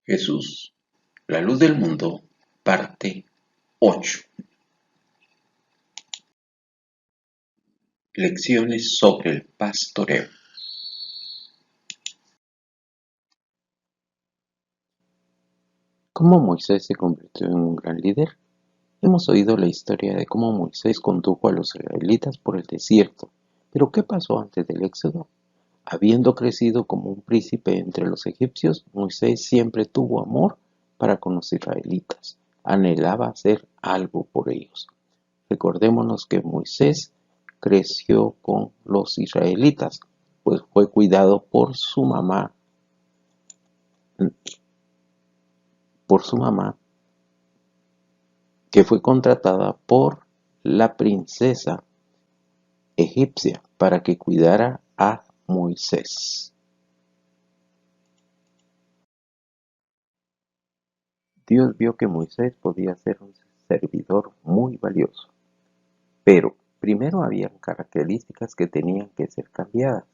Jesús, la luz del mundo, parte 8. Lecciones sobre el pastoreo. ¿Cómo Moisés se convirtió en un gran líder? Hemos oído la historia de cómo Moisés condujo a los israelitas por el desierto, pero ¿qué pasó antes del éxodo? Habiendo crecido como un príncipe entre los egipcios, Moisés siempre tuvo amor para con los israelitas. Anhelaba hacer algo por ellos. Recordémonos que Moisés creció con los israelitas, pues fue cuidado por su mamá, que fue contratada por la princesa egipcia para que cuidara a Moisés. Dios vio que Moisés podía ser un servidor muy valioso, pero primero había características que tenían que ser cambiadas,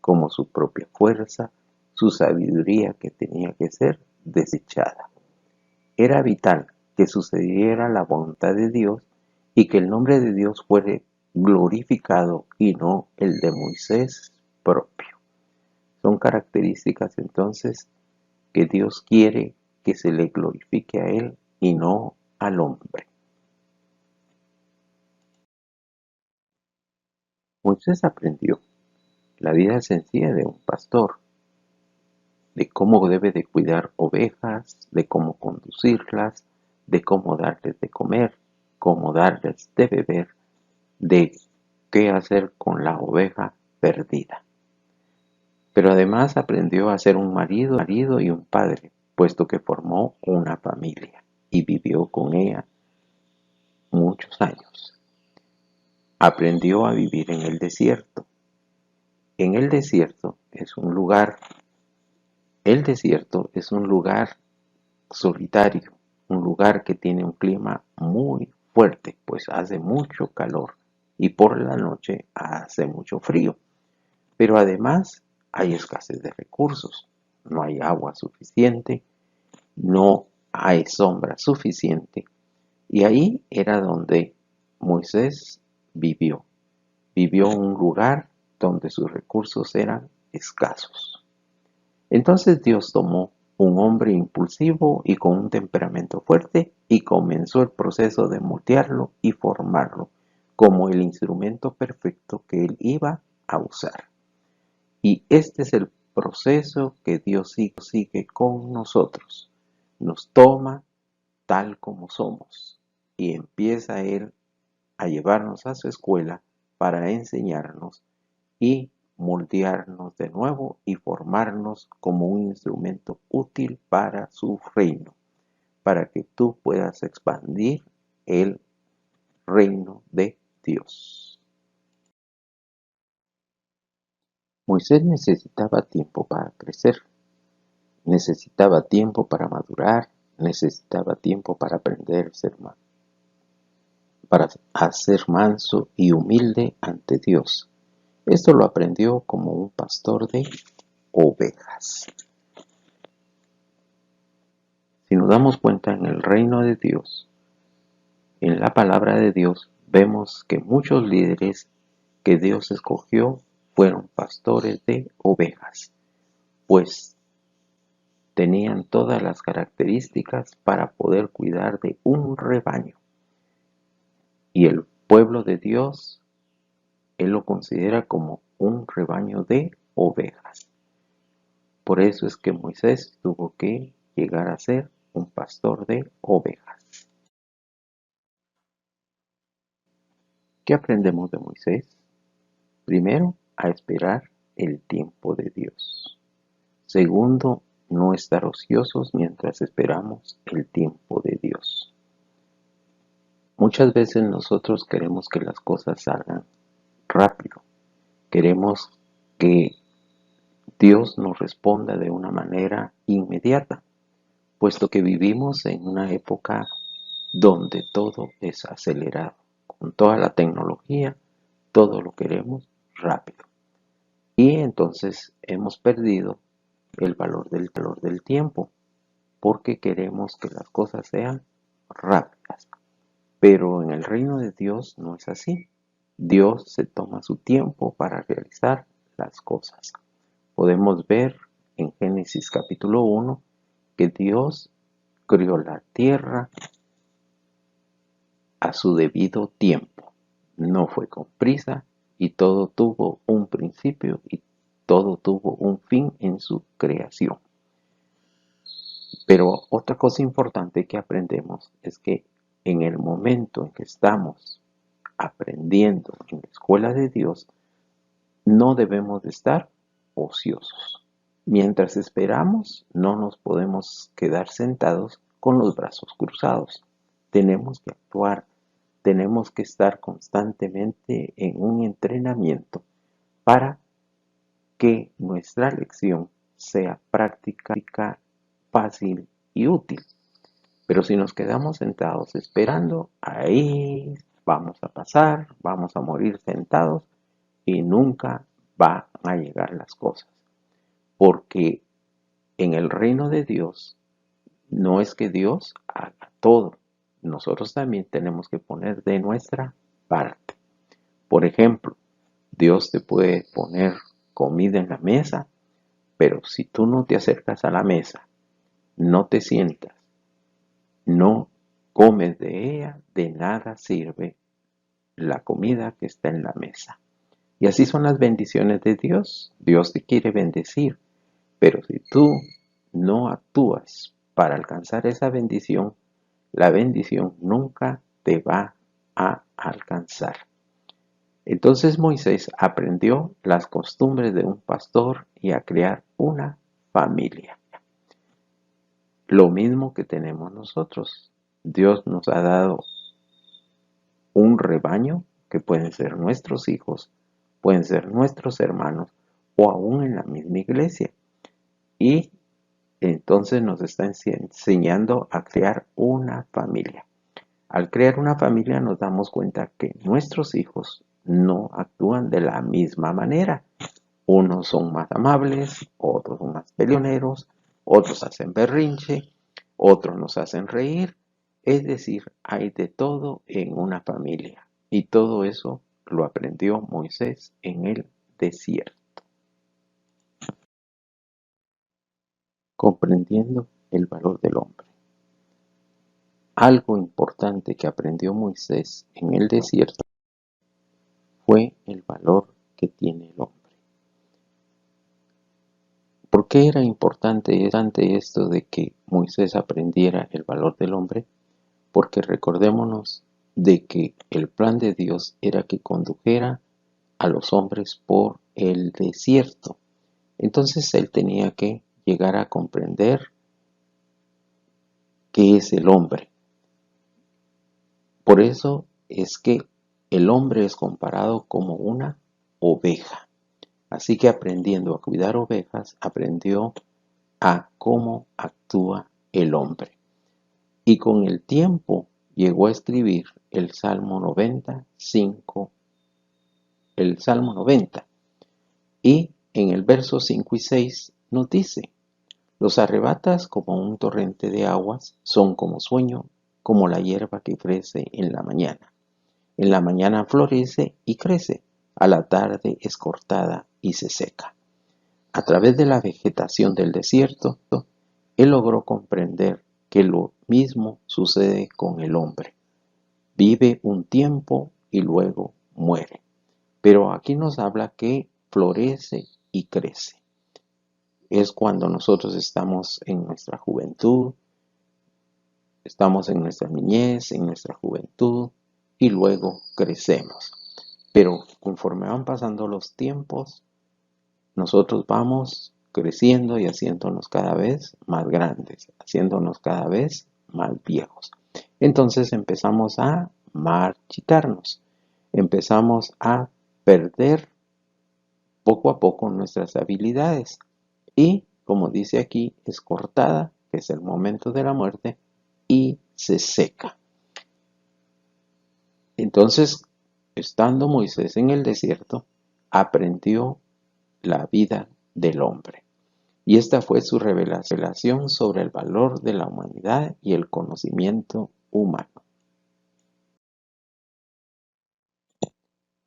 como su propia fuerza, su sabiduría que tenía que ser desechada. Era vital que sucediera la voluntad de Dios y que el nombre de Dios fuera glorificado y no el de Moisés propio. Son características entonces que Dios quiere que se le glorifique a Él y no al hombre. Moisés aprendió la vida sencilla de un pastor, de cómo debe de cuidar ovejas, de cómo conducirlas, de cómo darles de comer, cómo darles de beber, de qué hacer con la oveja perdida. Pero además aprendió a ser un marido y un padre, puesto que formó una familia y vivió con ella muchos años. Aprendió a vivir en el desierto. El desierto es un lugar solitario, un lugar que tiene un clima muy fuerte, pues hace mucho calor y por la noche hace mucho frío. Pero además hay escasez de recursos, no hay agua suficiente, no hay sombra suficiente. Y ahí era donde Moisés vivió. Vivió en un lugar donde sus recursos eran escasos. Entonces Dios tomó un hombre impulsivo y con un temperamento fuerte y comenzó el proceso de moldearlo y formarlo como el instrumento perfecto que él iba a usar. Y este es el proceso que Dios sigue con nosotros. Nos toma tal como somos y empieza Él a llevarnos a su escuela para enseñarnos y moldearnos de nuevo y formarnos como un instrumento útil para su reino, para que tú puedas expandir el reino de Dios. Moisés necesitaba tiempo para crecer, necesitaba tiempo para madurar, necesitaba tiempo para aprender a ser manso y humilde ante Dios. Esto lo aprendió como un pastor de ovejas. Si nos damos cuenta en el reino de Dios, en la palabra de Dios, vemos que muchos líderes que Dios escogió fueron pastores de ovejas, pues tenían todas las características para poder cuidar de un rebaño. Y el pueblo de Dios, Él lo considera como un rebaño de ovejas. Por eso es que Moisés tuvo que llegar a ser un pastor de ovejas. ¿Qué aprendemos de Moisés? Primero, a esperar el tiempo de Dios. Segundo, no estar ociosos mientras esperamos el tiempo de Dios. Muchas veces nosotros queremos que las cosas salgan rápido. Queremos que Dios nos responda de una manera inmediata, puesto que vivimos en una época donde todo es acelerado. Con toda la tecnología, todo lo queremos rápido. Y entonces hemos perdido el valor del tiempo. porque queremos que las cosas sean rápidas. Pero en el reino de Dios no es así. Dios se toma su tiempo para realizar las cosas. Podemos ver en Génesis capítulo 1 que Dios crió la tierra a su debido tiempo. No fue con prisa y todo tuvo un principio y todo tuvo un fin en su creación. Pero otra cosa importante que aprendemos es que en el momento en que estamos aprendiendo en la escuela de Dios, no debemos de estar ociosos. Mientras esperamos, no nos podemos quedar sentados con los brazos cruzados. Tenemos que actuar, tenemos que estar constantemente en un entrenamiento para que nuestra lección sea práctica, fácil y útil. Pero si nos quedamos sentados esperando, ahí vamos a pasar, vamos a morir sentados y nunca van a llegar las cosas. Porque en el reino de Dios no es que Dios haga todo. Nosotros también tenemos que poner de nuestra parte. Por ejemplo, Dios te puede poner comida en la mesa, pero si tú no te acercas a la mesa, no te sientas, no comes de ella, de nada sirve la comida que está en la mesa. Y así son las bendiciones de Dios. Dios te quiere bendecir, pero si tú no actúas para alcanzar esa bendición, la bendición nunca te va a alcanzar. Entonces Moisés aprendió las costumbres de un pastor y a crear una familia. Lo mismo que tenemos nosotros. Dios nos ha dado un rebaño que pueden ser nuestros hijos, pueden ser nuestros hermanos o aún en la misma iglesia. Y entonces nos está enseñando a crear una familia. Al crear una familia nos damos cuenta que nuestros hijos no actúan de la misma manera. Unos son más amables, otros son más peleoneros, otros hacen berrinche, otros nos hacen reír. Es decir, hay de todo en una familia. Y todo eso lo aprendió Moisés en el desierto. Comprendiendo el valor del hombre. Algo importante que aprendió Moisés en el desierto fue el valor que tiene el hombre. ¿Por qué era importante esto de que Moisés aprendiera el valor del hombre? Porque recordémonos de que el plan de Dios era que condujera a los hombres por el desierto. Entonces él tenía que llegar a comprender qué es el hombre. Por eso es que el hombre es comparado como una oveja. Así que aprendiendo a cuidar ovejas, aprendió a cómo actúa el hombre. Y con el tiempo llegó a escribir el Salmo 95, el Salmo 90. Y en el verso 5 y 6 nos dice: los arrebatas como un torrente de aguas, son como sueño, como la hierba que crece en la mañana. En la mañana florece y crece, a la tarde es cortada y se seca. A través de la vegetación del desierto, él logró comprender que lo mismo sucede con el hombre. Vive un tiempo y luego muere. Pero aquí nos habla que florece y crece. Es cuando nosotros estamos en nuestra juventud, estamos en nuestra niñez, en nuestra juventud y luego crecemos. Pero conforme van pasando los tiempos, nosotros vamos creciendo y haciéndonos cada vez más grandes, haciéndonos cada vez más viejos. Entonces empezamos a marchitarnos, empezamos a perder poco a poco nuestras habilidades y, como dice aquí, es cortada, que es el momento de la muerte, y se seca. Entonces, estando Moisés en el desierto, aprendió la vida del hombre. Y esta fue su revelación sobre el valor de la humanidad y el conocimiento humano.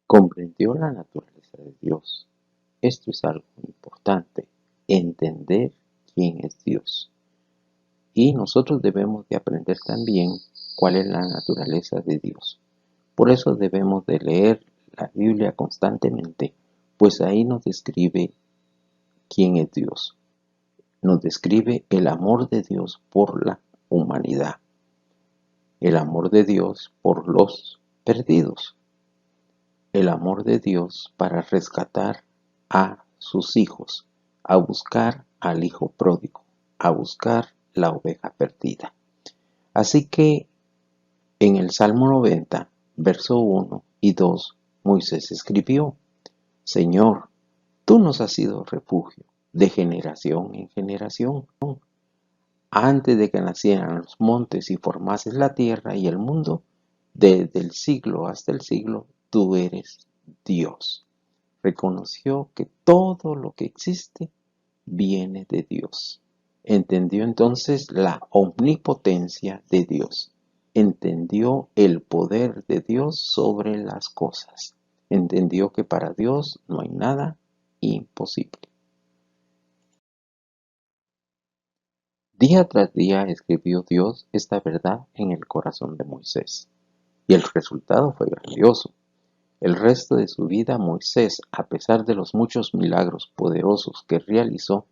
Comprendió la naturaleza de Dios. Esto es algo importante, entender quién es Dios. Y nosotros debemos de aprender también cuál es la naturaleza de Dios. Por eso debemos de leer la Biblia constantemente, pues ahí nos describe quién es Dios. Nos describe el amor de Dios por la humanidad, el amor de Dios por los perdidos, el amor de Dios para rescatar a sus hijos, a buscar al hijo pródigo, a buscar la oveja perdida. Así que en el Salmo 90, verso 1 y 2, Moisés escribió: Señor, tú nos has sido refugio de generación en generación. Antes de que nacieran los montes y formases la tierra y el mundo, desde el siglo hasta el siglo, tú eres Dios. Reconoció que todo lo que existe viene de Dios. Entendió entonces la omnipotencia de Dios. Entendió el poder de Dios sobre las cosas. Entendió que para Dios no hay nada imposible. Día tras día escribió Dios esta verdad en el corazón de Moisés. Y el resultado fue grandioso. El resto de su vida Moisés, a pesar de los muchos milagros poderosos que realizó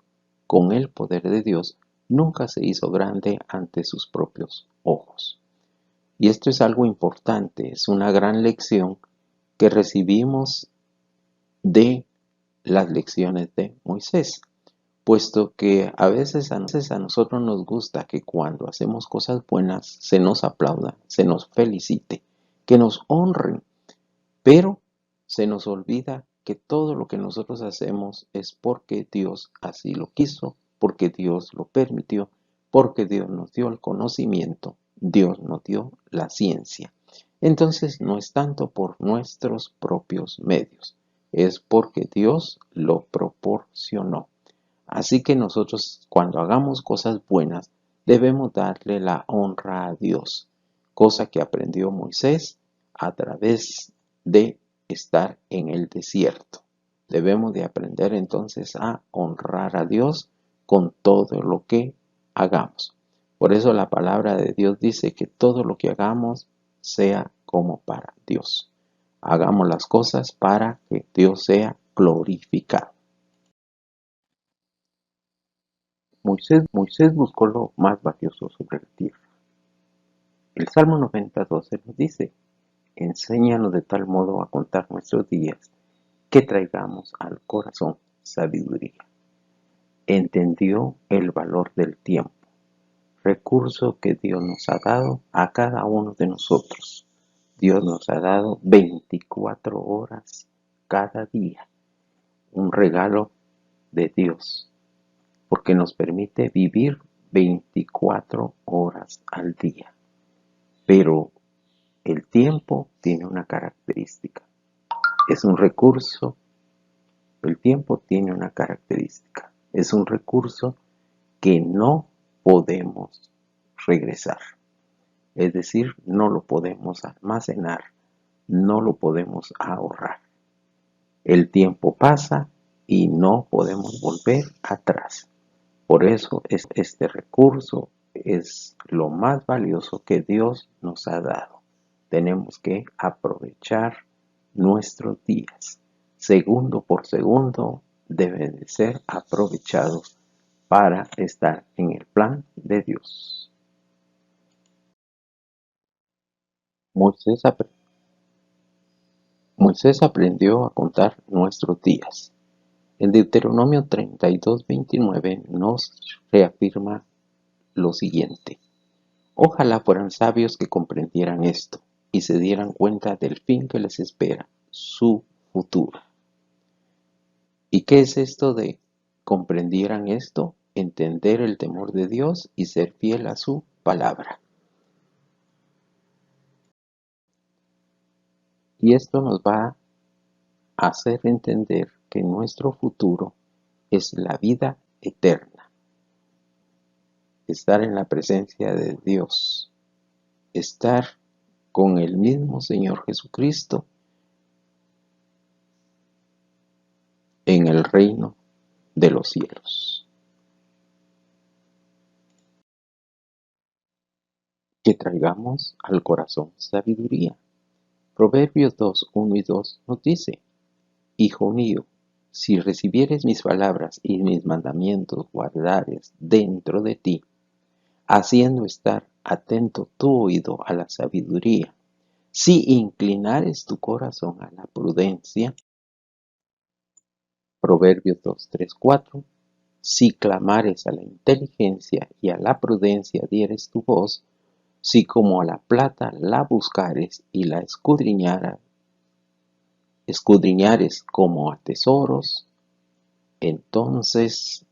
con el poder de Dios, nunca se hizo grande ante sus propios ojos. Y esto es algo importante, es una gran lección que recibimos de las lecciones de Moisés, puesto que a veces a nosotros nos gusta que cuando hacemos cosas buenas se nos aplauda, se nos felicite, que nos honren, pero se nos olvida que todo lo que nosotros hacemos es porque Dios así lo quiso, porque Dios lo permitió, porque Dios nos dio el conocimiento, Dios nos dio la ciencia. Entonces no es tanto por nuestros propios medios, es porque Dios lo proporcionó. Así que nosotros cuando hagamos cosas buenas debemos darle la honra a Dios, cosa que aprendió Moisés a través de estar en el desierto. Debemos de aprender entonces a honrar a Dios con todo lo que hagamos. Por eso la palabra de Dios dice que todo lo que hagamos sea como para Dios. Hagamos las cosas para que Dios sea glorificado. Moisés buscó lo más valioso sobre la tierra. El Salmo 90:12 nos dice: Enséñanos de tal modo a contar nuestros días que traigamos al corazón sabiduría. Entendió el valor del tiempo, recurso que Dios nos ha dado a cada uno de nosotros. Dios nos ha dado 24 horas cada día, un regalo de Dios, porque nos permite vivir 24 horas al día. Pero el tiempo tiene una característica. Es un recurso. El tiempo tiene una característica. Es un recurso que no podemos regresar. Es decir, no lo podemos almacenar, no lo podemos ahorrar. El tiempo pasa y no podemos volver atrás. Por eso este recurso es lo más valioso que Dios nos ha dado. Tenemos que aprovechar nuestros días. Segundo por segundo deben de ser aprovechados para estar en el plan de Dios. Moisés, Moisés aprendió a contar nuestros días. En Deuteronomio 32:29 nos reafirma lo siguiente: Ojalá fueran sabios que comprendieran esto y se dieran cuenta del fin que les espera, su futuro. ¿Y qué es esto de comprendieran esto? Entender el temor de Dios y ser fiel a su palabra. Y esto nos va a hacer entender que nuestro futuro es la vida eterna. Estar en la presencia de Dios, estar con el mismo Señor Jesucristo en el reino de los cielos. Que traigamos al corazón sabiduría. Proverbios 2, 1 y 2 nos dice: Hijo mío, si recibieres mis palabras y mis mandamientos guardares dentro de ti, haciendo estar atento tu oído a la sabiduría, si inclinares tu corazón a la prudencia. Proverbios 2, 3, 4. Si clamares a la inteligencia y a la prudencia dieres tu voz, si como a la plata la buscares y la escudriñares como a tesoros, entonces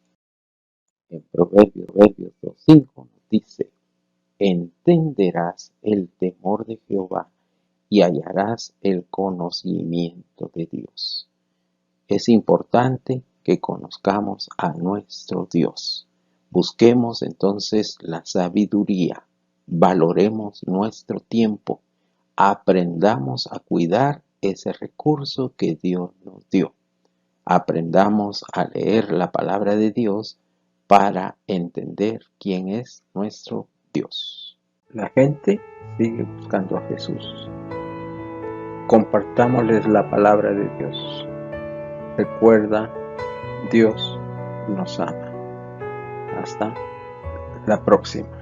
en Proverbios 2:5 nos dice: entenderás el temor de Jehová y hallarás el conocimiento de Dios. Es importante que conozcamos a nuestro Dios. Busquemos entonces la sabiduría, valoremos nuestro tiempo, aprendamos a cuidar ese recurso que Dios nos dio. Aprendamos a leer la palabra de Dios para entender quién es nuestro Dios. La gente sigue buscando a Jesús. Compartámosles la palabra de Dios. Recuerda, Dios nos ama. Hasta la próxima.